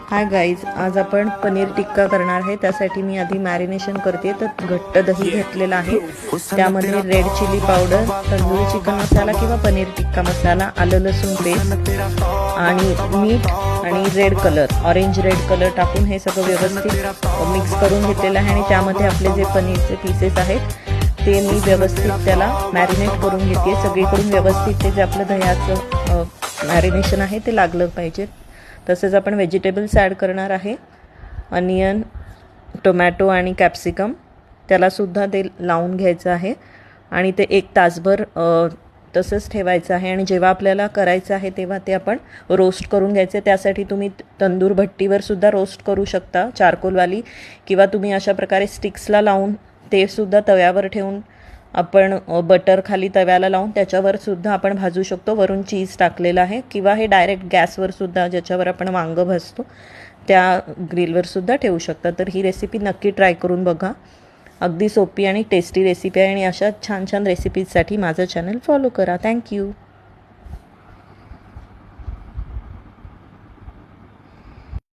Hi guys, आज आपण पनीर टिक्का करणार आहे। त्यासाठी मी आधी मॅरिनेशन करते। तर घट्ट दही घेतलेला आहे, त्यामध्ये red chilli powder, tandoori chicken masala किंवा पनीर टिक्का मसाला, आलं लसूण पेस्ट आणि मीठ आणि red colour, orange red colour टाकून हे सगळं व्यवस्थित मिक्स करून घेतलेलं आहे। आणि त्यामध्ये आपले जे पनीरचे पीसेस आहेत ते मी व्यवस्थित त्याला मॅरिनेट करून घेते। सगळीकडून व्यवस्थित ते जे आपलं दह्याचं मॅरिनेशन आहे ते लागलं पाहिजे। तसेच आपण व्हेजिटेबल्स ॲड करणार आहे, अनियन, टोमॅटो आणि कॅप्सिकम, त्यालासुद्धा ते लावून घ्यायचं आहे आणि ते 1 तासभर तसंच ठेवायचं आहे। आणि जेव्हा आपल्याला करायचं आहे तेव्हा ते आपण रोस्ट करून घ्यायचे। त्यासाठी तुम्ही तंदूर भट्टीवर सुद्धा रोस्ट करू शकता, चारकोलवाली, किंवा तुम्ही अशा प्रकारे स्टिक्सला लावून ते सुद्धा तव्यावर ठेवून आपण बटर खाली तव्याला लावून त्याच्यावर सुद्धा आपण भाजू शकतो। वरून चीज टाकलेलं आहे, किंवा हे डायरेक्ट गॅसवर सुद्धा ज्याच्यावर आपण वांगं भाजतो त्या ग्रिलवर सुद्धा ठेवू शकता। तर ही रेसिपी नक्की ट्राय करून बघा, अगदी सोपी आणि टेस्टी रेसिपी आहे। आणि अशा छान छान रेसिपीजसाठी माझं चॅनल फॉलो करा। थँक्यू।